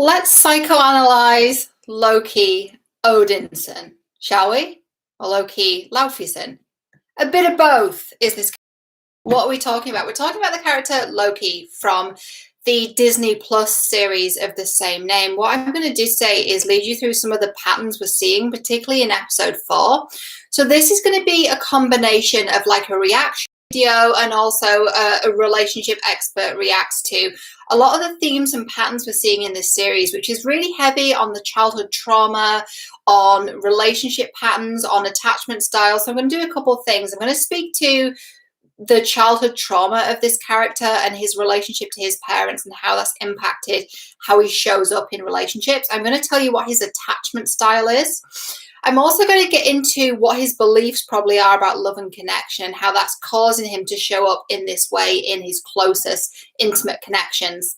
Let's psychoanalyze Loki Odinson, shall we? Or Loki Laufeyson? A bit of both is this. What are we talking about? We're talking about the character Loki from the Disney Plus series of the same name. What I'm going to do today is lead you through some of the patterns we're seeing, particularly in episode 4. So this is going to be a combination of like a reaction video and also a relationship expert reacts to a lot of the themes and patterns we're seeing in this series, which is really heavy on the childhood trauma, on relationship patterns, on attachment styles. So I'm going to do a couple of things. I'm going to speak to the childhood trauma of this character and his relationship to his parents and how that's impacted how he shows up in relationships. I'm going to tell you what his attachment style is. I'm also going to get into what his beliefs probably are about love and connection, how that's causing him to show up in this way in his closest intimate connections.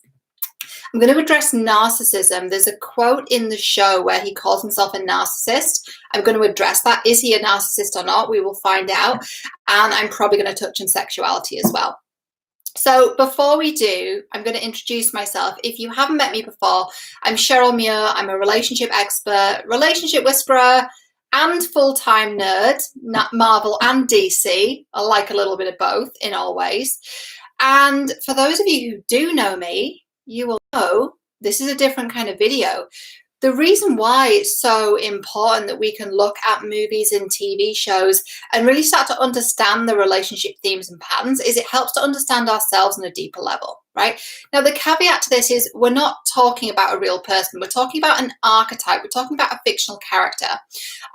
I'm going to address narcissism. There's a quote in the show where he calls himself a narcissist. I'm going to address that. Is he a narcissist or not? We will find out. And I'm probably going to touch on sexuality as well. So before we do, I'm going to introduce myself. If you haven't met me before, I'm Cheryl Muir. I'm a relationship expert, relationship whisperer, and full-time nerd, Marvel and DC. I like a little bit of both in all ways. And for those of you who do know me, you will know this is a different kind of video. The reason why it's so important that we can look at movies and TV shows and really start to understand the relationship themes and patterns is it helps to understand ourselves on a deeper level, right? Now, the caveat to this is we're not talking about a real person. We're talking about an archetype. We're talking about a fictional character.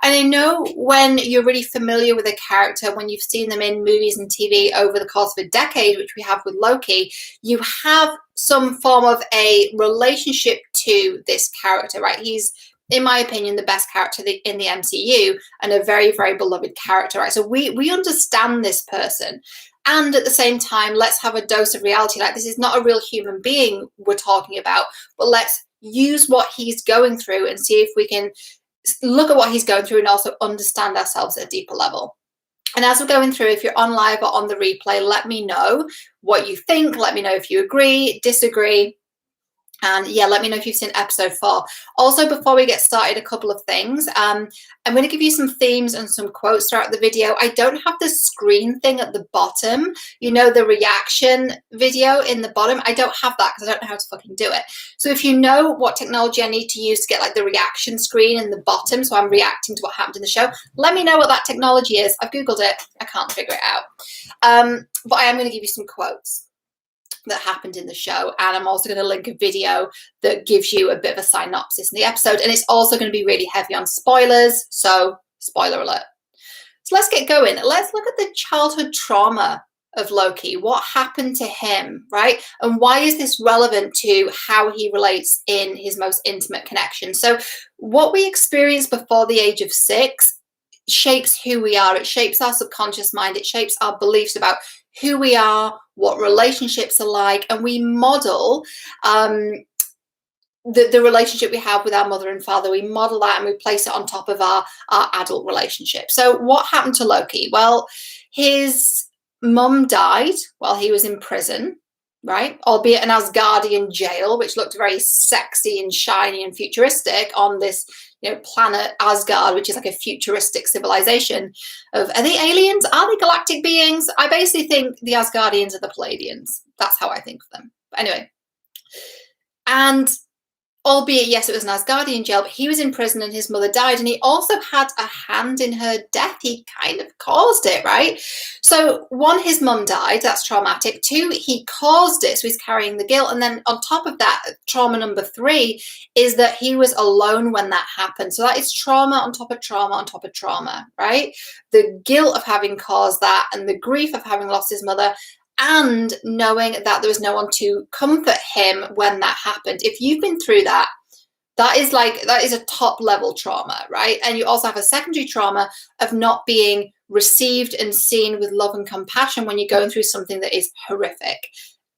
And I know when you're really familiar with a character, when you've seen them in movies and TV over the course of a decade, which we have with Loki, you have some form of a relationship to this character, right? He's, in my opinion, the best character in the MCU and a very, very beloved character, right? So we understand this person. And at the same time, let's have a dose of reality. Like, this is not a real human being we're talking about, but let's use what he's going through and see if we can look at what he's going through and also understand ourselves at a deeper level. And as we're going through, if you're on live or on the replay, let me know what you think. Let me know if you agree, disagree. And yeah, let me know if you've seen episode 4. Also, before we get started, a couple of things. I'm going to give you some themes and some quotes throughout the video. I don't have the screen thing at the bottom. You know, the reaction video in the bottom. I don't have that because I don't know how to fucking do it. So if you know what technology I need to use to get like the reaction screen in the bottom, so I'm reacting to what happened in the show, let me know what that technology is. I've Googled it. I can't figure it out. But I am going to give you some quotes that happened in the show, and I'm also going to link a video that gives you a bit of a synopsis in the episode, and it's also going to be really heavy on spoilers, so spoiler alert. So let's get going. Let's look at the childhood trauma of Loki. What happened to him, right? And why is this relevant to how he relates in his most intimate connection? So what we experience before the age of 6 shapes who we are. It shapes our subconscious mind. It shapes our beliefs about who we are, what relationships are like, and we model the relationship we have with our mother and father. We model that and we place it on top of our adult relationship. So what happened to Loki? Well, his mum died while he was in prison, right? Albeit an Asgardian jail, which looked very sexy and shiny and futuristic on this, you know, planet Asgard, which is like a futuristic civilization of, are they aliens? Are they galactic beings? I basically think the Asgardians are the Palladians. That's how I think of them. But anyway, and albeit, yes, it was an Asgardian jail, but he was in prison and his mother died, and he also had a hand in her death. He kind of caused it, right? So 1, his mum died. That's traumatic. 2, he caused it, so he's carrying the guilt. And then on top of that, trauma number 3 is that he was alone when that happened. So that is trauma on top of trauma on top of trauma, right? The guilt of having caused that and the grief of having lost his mother, and knowing that there was no one to comfort him when that happened. If you've been through that, that is a top level trauma, right? And you also have a secondary trauma of not being received and seen with love and compassion when you're going through something that is horrific.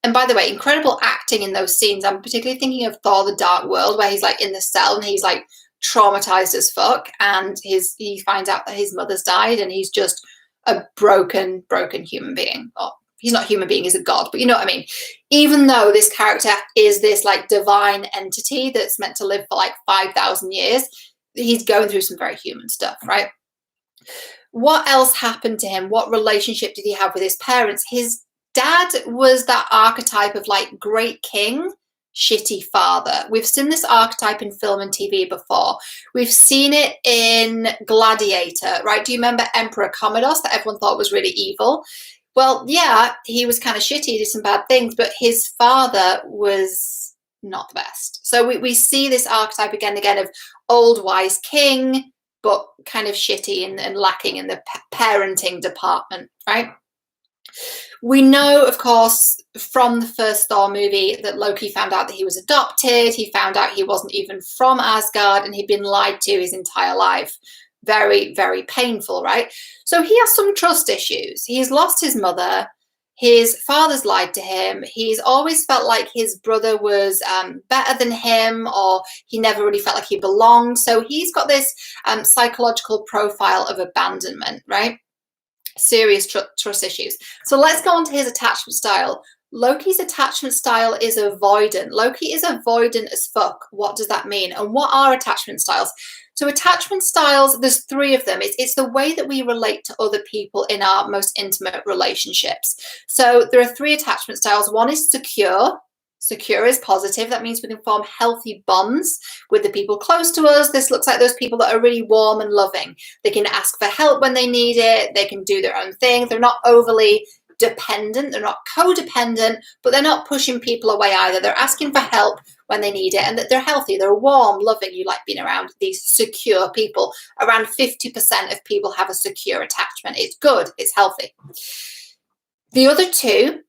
And by the way, incredible acting in those scenes. I'm particularly thinking of Thor: The Dark World, where he's like in the cell and he's like traumatized as fuck, and he finds out that his mother's died and he's just a broken human being. Oh, he's not a human being, he's a god, but you know what I mean? Even though this character is this like divine entity that's meant to live for like 5,000 years, he's going through some very human stuff, right? What else happened to him? What relationship did he have with his parents? His dad was that archetype of like great king, shitty father. We've seen this archetype in film and TV before. We've seen it in Gladiator, right? Do you remember Emperor Commodus that everyone thought was really evil? Well, yeah, he was kind of shitty, he did some bad things, but his father was not the best. So we see this archetype again and again of old wise king, but kind of shitty and lacking in the parenting department, right? We know, of course, from the first Thor movie that Loki found out that he was adopted. He found out he wasn't even from Asgard and he'd been lied to his entire life. Very, very painful, right? So he has some trust issues. He's lost his mother. His father's lied to him. He's always felt like his brother was better than him, or he never really felt like he belonged. So he's got this psychological profile of abandonment, right? Serious trust issues. So let's go on to his attachment style. Loki's attachment style is avoidant. Loki is avoidant as fuck. What does that mean? And what are attachment styles? So attachment styles, there's 3 of them. It's the way that we relate to other people in our most intimate relationships. So there are 3 attachment styles. One is secure. Secure is positive. That means we can form healthy bonds with the people close to us. This looks like those people that are really warm and loving. They can ask for help when they need it. They can do their own thing. They're not overly dependent. They're not codependent, but they're not pushing people away either. They're asking for help when they need it, and that they're healthy. They're warm, loving. You like being around these secure people. Around 50% of people have a secure attachment. It's good. It's healthy. The other 2,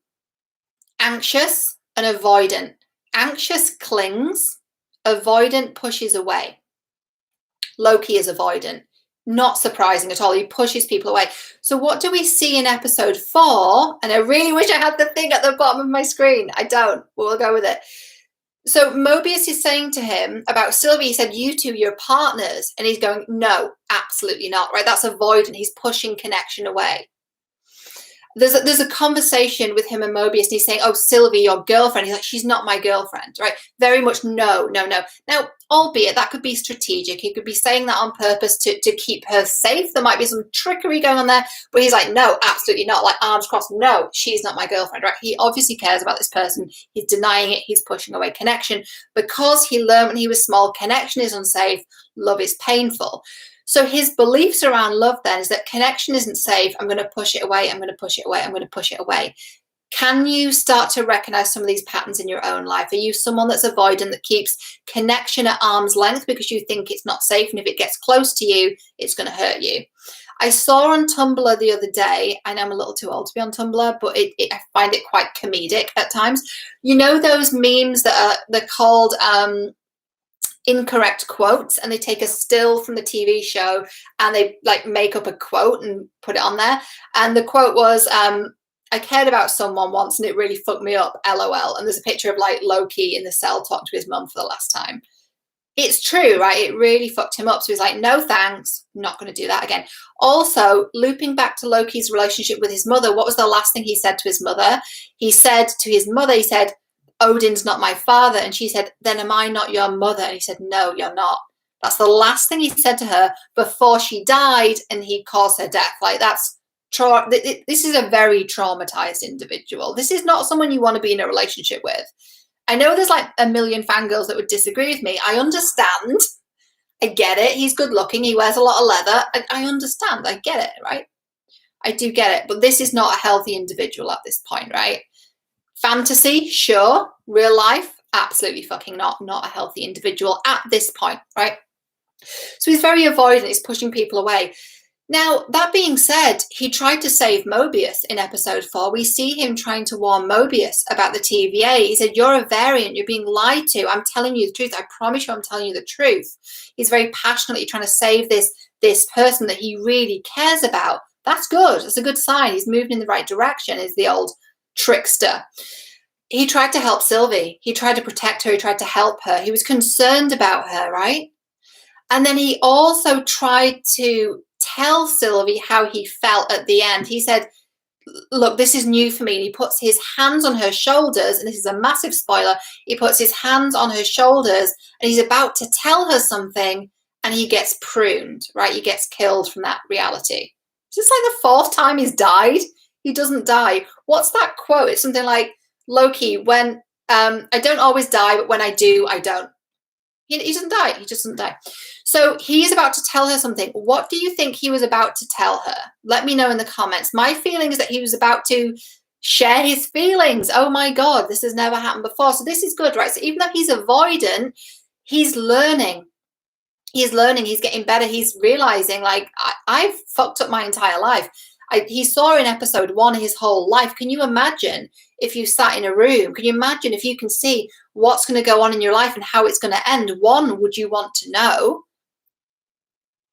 anxious and avoidant. Anxious clings, avoidant pushes away. Loki is avoidant. Not surprising at all. He pushes people away. So what do we see in episode 4? And I really wish I had the thing at the bottom of my screen. I don't. We'll go with it. So Mobius is saying to him about Sylvie, he said, you 2, you're partners. And he's going, no, absolutely not, right? That's avoidant. He's pushing connection away. There's a conversation with him and Mobius, and he's saying, oh, Sylvie, your girlfriend. He's like, she's not my girlfriend, right? Very much no. Now, albeit that could be strategic. He could be saying that on purpose to keep her safe. There might be some trickery going on there, but he's like, no, absolutely not. Like, arms crossed, no, she's not my girlfriend, right? He obviously cares about this person. He's denying it. He's pushing away connection because he learned when he was small, connection is unsafe, love is painful. So his beliefs around love then is that connection isn't safe. I'm going to push it away. I'm going to push it away. I'm going to push it away. Can you start to recognize some of these patterns in your own life? Are you someone that's avoidant, that keeps connection at arm's length because you think it's not safe, and if it gets close to you, it's going to hurt you? I saw on Tumblr the other day, I know I'm a little too old to be on Tumblr, but I find it quite comedic at times. You know those memes they're called incorrect quotes, and they take a still from the TV show and they like make up a quote and put it on there. And the quote was, I cared about someone once and it really fucked me up, LOL. And there's a picture of like Loki in the cell talking to his mum for the last time. It's true, right? It really fucked him up. So he's like, no thanks, not going to do that again. Also, looping back to Loki's relationship with his mother, what was the last thing he said to his mother? He said to his mother, he said, Odin's not my father. And she said, then am I not your mother? And he said, no, you're not. That's the last thing he said to her before she died, and he caused her death. Like, that's this is a very traumatized individual. This is not someone you want to be in a relationship with. I know there's like a million fangirls that would disagree with me. I understand. I get it. He's good looking. He wears a lot of leather. I understand. I get it, right? I do get it. But this is not a healthy individual at this point, right? Fantasy, sure. Real life, absolutely fucking not. Not a healthy individual at this point, right? So he's very avoidant. He's pushing people away. Now, that being said, he tried to save Mobius in episode 4. We see him trying to warn Mobius about the TVA. He said, you're a variant. You're being lied to. I'm telling you the truth. I promise you I'm telling you the truth. He's very passionately trying to save this person that he really cares about. That's good. That's a good sign. He's moving in the right direction, is the old trickster. He tried to help Sylvie. He tried to protect her. He tried to help her. He was concerned about her, right? And then he also tried to tell Sylvie how he felt at the end. He said, look, this is new for me. And he puts his hands on her shoulders, and this is a massive spoiler. He puts his hands on her shoulders and he's about to tell her something, and he gets pruned, right? He gets killed from that reality. Is this like the 4th time he's died? He doesn't die. What's that quote? It's something like, Loki, when I don't always die, but when I do, I don't. He doesn't die. He just doesn't die. So he's about to tell her something. What do you think he was about to tell her? Let me know in the comments. My feeling is that he was about to share his feelings. Oh my God, this has never happened before. So this is good, right? So even though he's avoidant, he's learning. He's learning. He's getting better. He's realizing, like, I've fucked up my entire life. He saw in episode 1 his whole life. Can you imagine if you sat in a room? Can you imagine if you can see what's going to go on in your life and how it's going to end? Would you want to know?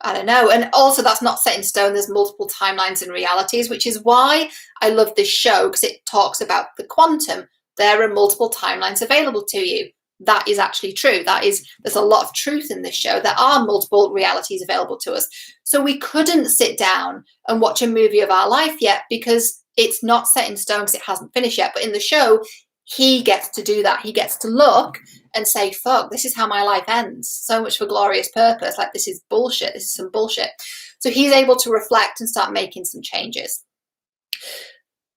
I don't know. And also, that's not set in stone. There's multiple timelines and realities, which is why I love this show, because it talks about the quantum. There are multiple timelines available to you. That is actually true. There's a lot of truth in this show. There are multiple realities available to us. So we couldn't sit down and watch a movie of our life yet, because it's not set in stone, because it hasn't finished yet. But in the show, he gets to do that. He gets to look and say, fuck, this is how my life ends. So much for glorious purpose. Like, this is bullshit. This is some bullshit. So he's able to reflect and start making some changes.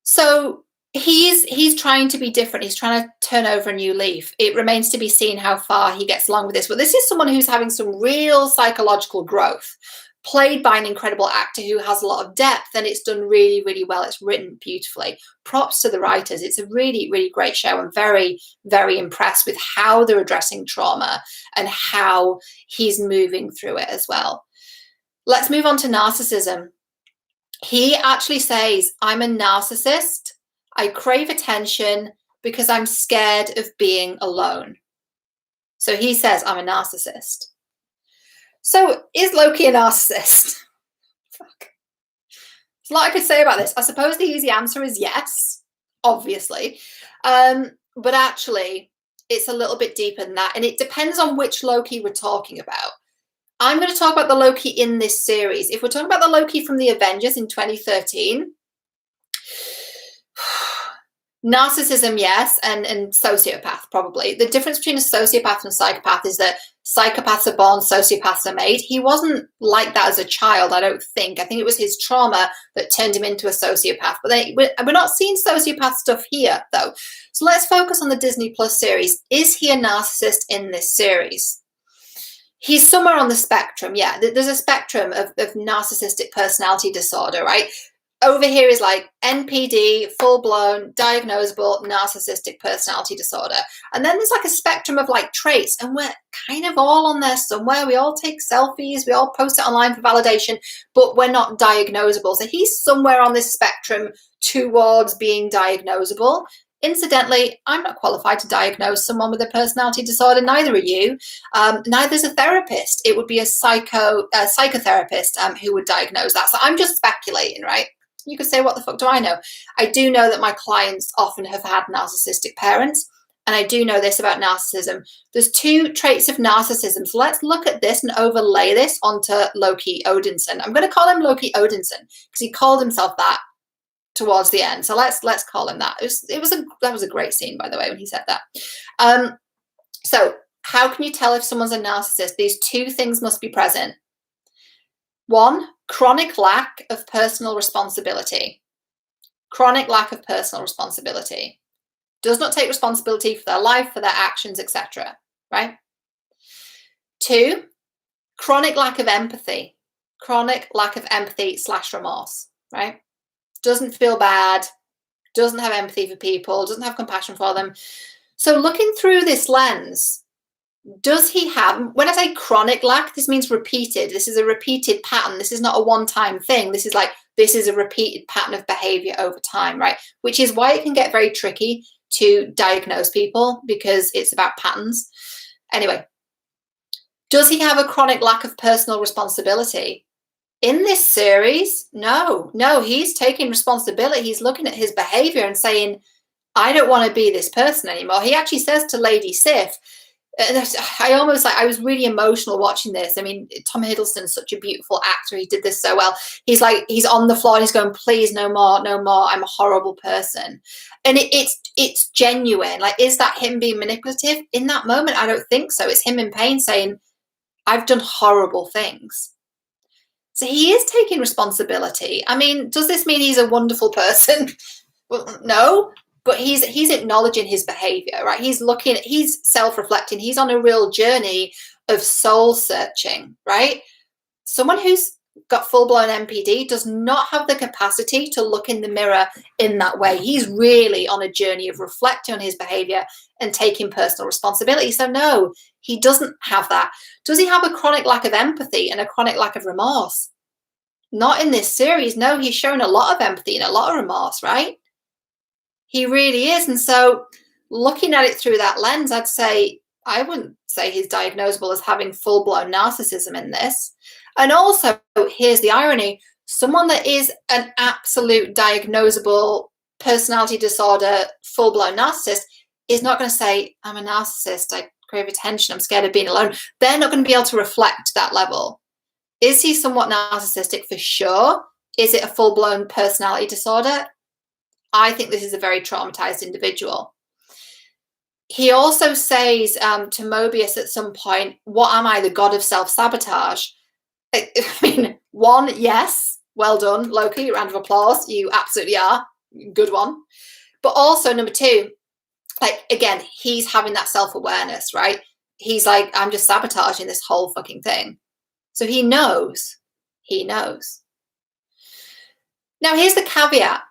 So he's trying to be different. He's trying to turn over a new leaf. It remains to be seen how far he gets along with this. But this is someone who's having some real psychological growth, played by an incredible actor who has a lot of depth, and it's done really, really well. It's written beautifully. Props to the writers. It's a really, really great show. I'm very, very impressed with how they're addressing trauma and how he's moving through it as well. Let's move on to narcissism. He actually says, I'm a narcissist. I crave attention because I'm scared of being alone. So he says, I'm a narcissist. So is Loki a narcissist? Fuck. There's a lot I could say about this. I suppose the easy answer is yes, obviously. But actually, it's a little bit deeper than that. And it depends on which Loki we're talking about. I'm going to talk about the Loki in this series. If we're talking about the Loki from the Avengers in 2013, narcissism, yes, and sociopath, probably. The difference between a sociopath and a psychopath is that psychopaths are born, sociopaths are made. He wasn't like that as a child, I don't think. I think it was his trauma that turned him into a sociopath. But we're not seeing sociopath stuff here, though. So let's focus on the Disney Plus series. Is he a narcissist in this series? He's somewhere on the spectrum, yeah. There's a spectrum of narcissistic personality disorder, right? Over here is like NPD, full-blown, diagnosable narcissistic personality disorder. And then there's like a spectrum of like traits, and we're kind of all on there somewhere. We all take selfies, we all post it online for validation, but we're not diagnosable. So he's somewhere on this spectrum towards being diagnosable. Incidentally, I'm not qualified to diagnose someone with a personality disorder, neither are you. Neither is a therapist. It would be a psychotherapist who would diagnose that. So I'm just speculating, right? You could say, what the fuck do I know? I do know that my clients often have had narcissistic parents, and I do know this about narcissism. There's 2 traits of narcissism. So let's look at this and overlay this onto Loki Odinson. I'm going to call him Loki Odinson because he called himself that towards the end. So let's call him that. That was a great scene, by the way, when he said that. So how can you tell if someone's a narcissist? These 2 things must be present. 1, chronic lack of personal responsibility. Chronic lack of personal responsibility. Does not take responsibility for their life, for their actions, etc. Right? 2, chronic lack of empathy. Chronic lack of empathy / remorse. Right? Doesn't feel bad. Doesn't have empathy for people. Doesn't have compassion for them. So looking through this lens, does he have, when I say chronic lack, this means repeated. This is a repeated pattern. This is not a one-time thing. This is a repeated pattern of behavior over time, right? Which is why it can get very tricky to diagnose people, because it's about patterns. Anyway, does he have a chronic lack of personal responsibility? In this series, no, he's taking responsibility. He's looking at his behavior and saying, I don't want to be this person anymore. He actually says to Lady Sif, I was really emotional watching this. I mean, Tom Hiddleston's such a beautiful actor. He did this so well. He's on the floor and he's going, please, no more, no more. I'm a horrible person. And it's genuine. Like, is that him being manipulative? In that moment, I don't think so. It's him in pain saying, I've done horrible things. So he is taking responsibility. I mean, does this mean he's a wonderful person? Well, no. But he's acknowledging his behavior, right? He's self-reflecting. He's on a real journey of soul searching, right? Someone who's got full-blown NPD does not have the capacity to look in the mirror in that way. He's really on a journey of reflecting on his behavior and taking personal responsibility. So no, he doesn't have that. Does he have a chronic lack of empathy and a chronic lack of remorse? Not in this series. No, he's shown a lot of empathy and a lot of remorse, right? He really is. And so looking at it through that lens, I wouldn't say he's diagnosable as having full-blown narcissism in this. And also, here's the irony, someone that is an absolute diagnosable personality disorder, full-blown narcissist, is not going to say, I'm a narcissist, I crave attention, I'm scared of being alone. They're not going to be able to reflect that level. Is he somewhat narcissistic? For sure. Is it a full-blown personality disorder? I think this is a very traumatized individual. He also says to Mobius at some point, what am I, the god of self-sabotage? I mean, one, yes, well done, Loki, round of applause. You absolutely are. Good one. But also, number two, like, again, he's having that self-awareness, right? He's like, I'm just sabotaging this whole fucking thing. So he knows. He knows. Now, here's the caveat.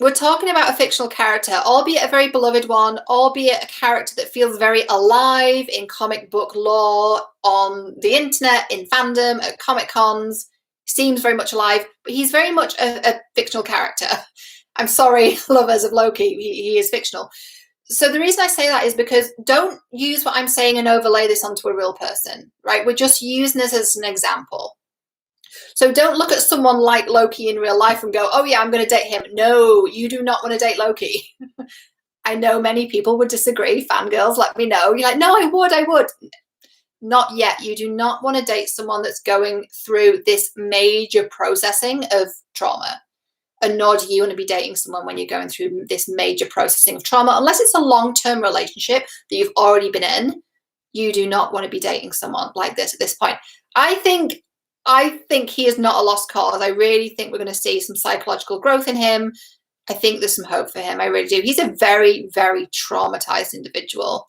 We're talking about a fictional character, albeit a very beloved one, albeit a character that feels very alive in comic book lore, on the internet, in fandom, at Comic Cons, seems very much alive, but he's very much a fictional character. I'm sorry, lovers of Loki, he is fictional. So the reason I say that is because don't use what I'm saying and overlay this onto a real person, right? We're just using this as an example. So don't look at someone like Loki in real life and go, oh yeah, I'm going to date him. No, you do not want to date Loki. I know many people would disagree. Fangirls, let me know. You're like, no, I would. Not yet. You do not want to date someone that's going through this major processing of trauma. And nor do you want to be dating someone when you're going through this major processing of trauma. Unless it's a long-term relationship that you've already been in, you do not want to be dating someone like this at this point. I think he is not a lost cause. I really think we're going to see some psychological growth in him. I think there's some hope for him. I really do. He's a very, very traumatized individual.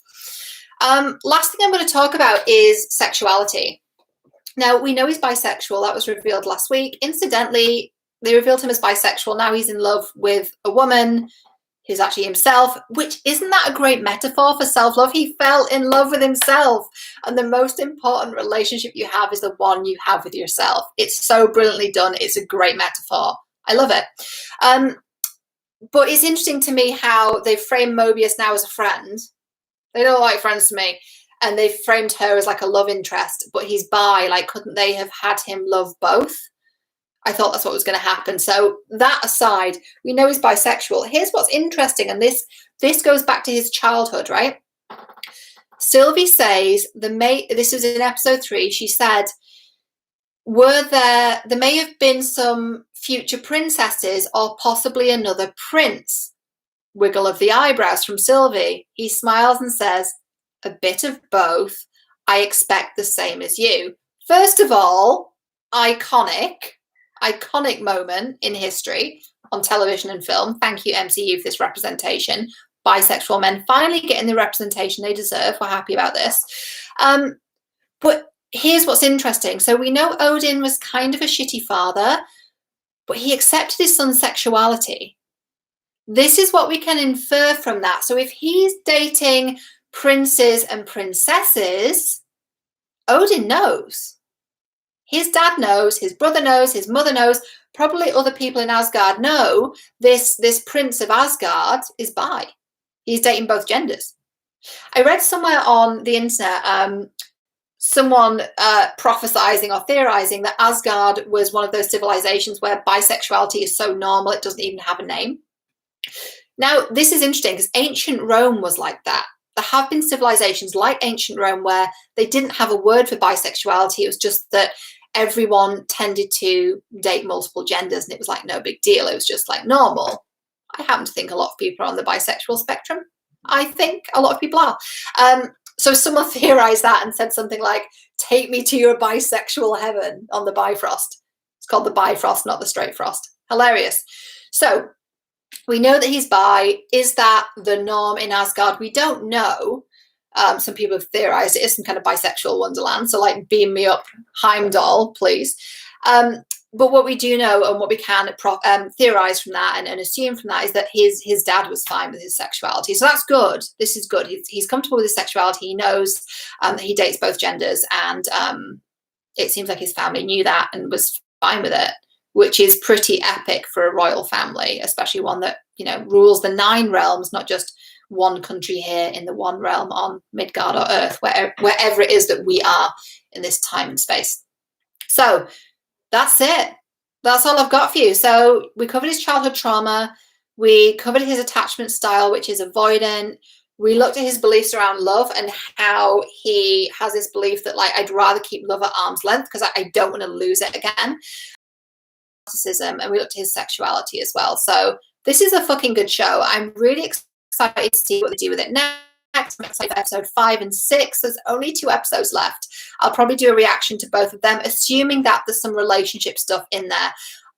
Last thing I'm going to talk about is sexuality. Now, we know he's bisexual. That was revealed last week. Incidentally, they revealed him as bisexual. Now he's in love with a woman who's actually himself, which isn't that a great metaphor for self-love? He fell in love with himself. And the most important relationship you have is the one you have with yourself. It's so brilliantly done. It's a great metaphor. I love it. But it's interesting to me how they've framed Mobius now as a friend. They don't like friends to me. And they've framed her as like a love interest, but he's bi. Like, couldn't they have had him love both? I thought that's what was going to happen. So that aside, we know he's bisexual. Here's what's interesting, and this goes back to his childhood, right? Sylvie says, this was in episode 3, she said, there may have been some future princesses or possibly another prince. Wiggle of the eyebrows from Sylvie. He smiles and says, a bit of both. I expect the same as you. First of all, iconic moment in history on television and film. Thank you, MCU, for this representation. Bisexual men finally getting the representation they deserve. We're happy about this. But here's what's interesting. So we know Odin was kind of a shitty father, but he accepted his son's sexuality. This is what we can infer from that. So if he's dating princes and princesses, Odin knows. His dad knows, his brother knows, his mother knows, probably other people in Asgard know this prince of Asgard is bi. He's dating both genders. I read somewhere on the internet someone prophesizing or theorizing that Asgard was one of those civilizations where bisexuality is so normal it doesn't even have a name. Now, this is interesting because ancient Rome was like that. there have been civilizations like ancient Rome where they didn't have a word for bisexuality. It was just that everyone tended to date multiple genders, and it was like no big deal. It was just like normal. I happen to think a lot of people are on the bisexual spectrum. I think a lot of people are. So someone theorized that and said something like, take me to your bisexual heaven on the Bifrost. It's called the Bifrost, not the straight frost. Hilarious. So we know that he's bi. Is that the norm in Asgard? We don't know. Some people have theorized it is some kind of bisexual wonderland. So like beam me up, Heimdall, please. But what we do know and what we can theorize from that and assume from that is that his dad was fine with his sexuality. So that's good. This is good. He's comfortable with his sexuality. He knows that he dates both genders, and it seems like his family knew that and was fine with it, which is pretty epic for a royal family, especially one that, you know, rules the 9 realms, not just one country here in the one realm on Midgard or Earth, wherever it is that we are in this time and space. So that's it. That's all I've got for you. So we covered his childhood trauma. We covered his attachment style, which is avoidant. We looked at his beliefs around love and how he has this belief that, like, I'd rather keep love at arm's length because I don't want to lose it again. Narcissism, and we looked at his sexuality as well. So this is a fucking good show. I'm really excited to see what they do with it next. I'm excited for episode 5 and 6. There's only 2 episodes left. I'll probably do a reaction to both of them, assuming that there's some relationship stuff in there.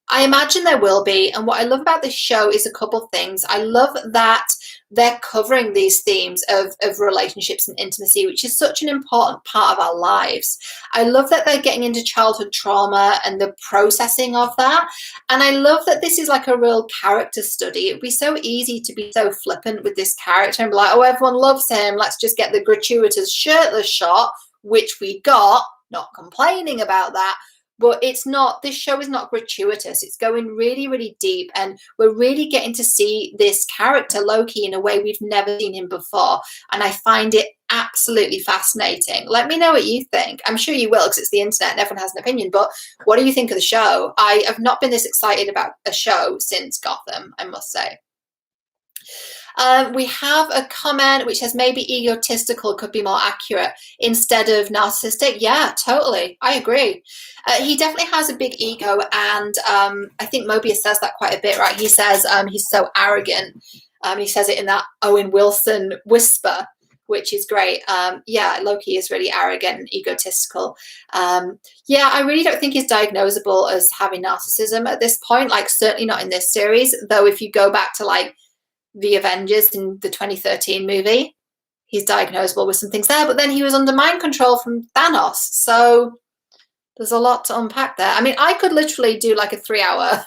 I imagine there will be. And what I love about this show is a couple things. I love that they're covering these themes of relationships and intimacy, which is such an important part of our lives. I love that they're getting into childhood trauma and the processing of that. And I love that this is like a real character study. It'd be so easy to be so flippant with this character and be like, oh, everyone loves him. Let's just get the gratuitous shirtless shot, which we got. Not complaining about that. But it's not, this show is not gratuitous. It's going really, really deep. And we're really getting to see this character, Loki, in a way we've never seen him before. And I find it absolutely fascinating. Let me know what you think. I'm sure you will, because it's the internet and everyone has an opinion. But what do you think of the show? I have not been this excited about a show since Gotham, I must say. We have a comment which says maybe egotistical could be more accurate instead of narcissistic. Yeah, totally. I agree. He definitely has a big ego, and I think Mobius says that quite a bit, right? He says he's so arrogant. He says it in that Owen Wilson whisper, which is great. Yeah, Loki is really arrogant and egotistical. Yeah, I really don't think he's diagnosable as having narcissism at this point, like certainly not in this series, though if you go back to like the Avengers in the 2013 movie, he's diagnosable with some things there, but then he was under mind control from Thanos. So there's a lot to unpack there. I mean, I could literally do like a 3-hour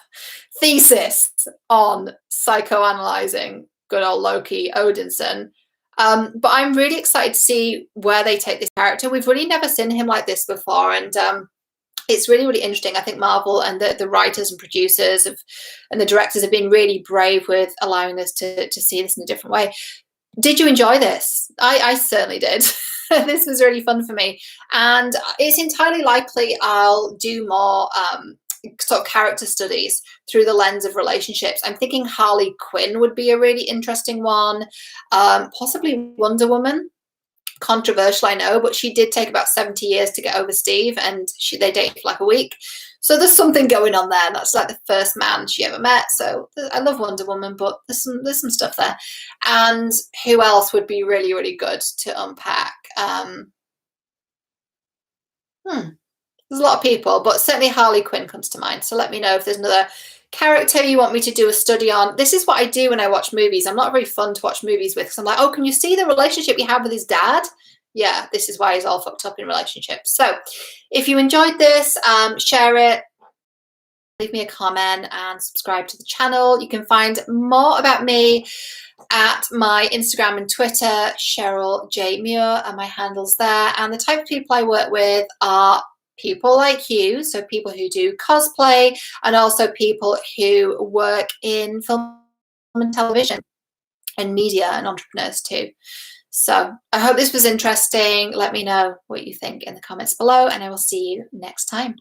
thesis on psychoanalyzing good old Loki Odinson. But I'm really excited to see where they take this character. We've really never seen him like this before. And it's really, really interesting. I think Marvel and the writers and producers and the directors have been really brave with allowing us to see this in a different way. Did you enjoy this? I certainly did. This was really fun for me. And it's entirely likely I'll do more sort of character studies through the lens of relationships. I'm thinking Harley Quinn would be a really interesting one. Possibly Wonder Woman. Controversial, I know, but she did take about 70 years to get over Steve, and they dated for like a week. So there's something going on there. That's like the first man she ever met. So I love Wonder Woman, but there's some stuff there. And who else would be really, really good to unpack? There's a lot of people, but certainly Harley Quinn comes to mind. So let me know if there's another character you want me to do a study on. This is what I do when I watch movies. I'm not very fun to watch movies with, because I'm like, oh, can you see the relationship he had with his dad? Yeah, this is why he's all fucked up in relationships. So if you enjoyed this, share it, leave me a comment, and subscribe to the channel. You can find more about me at my Instagram and Twitter, Cheryl J. Muir, and my handles there. And the type of people I work with are people like you, so people who do cosplay, and also people who work in film and television and media, and entrepreneurs too. So I hope this was interesting. Let me know what you think in the comments below, and I will see you next time.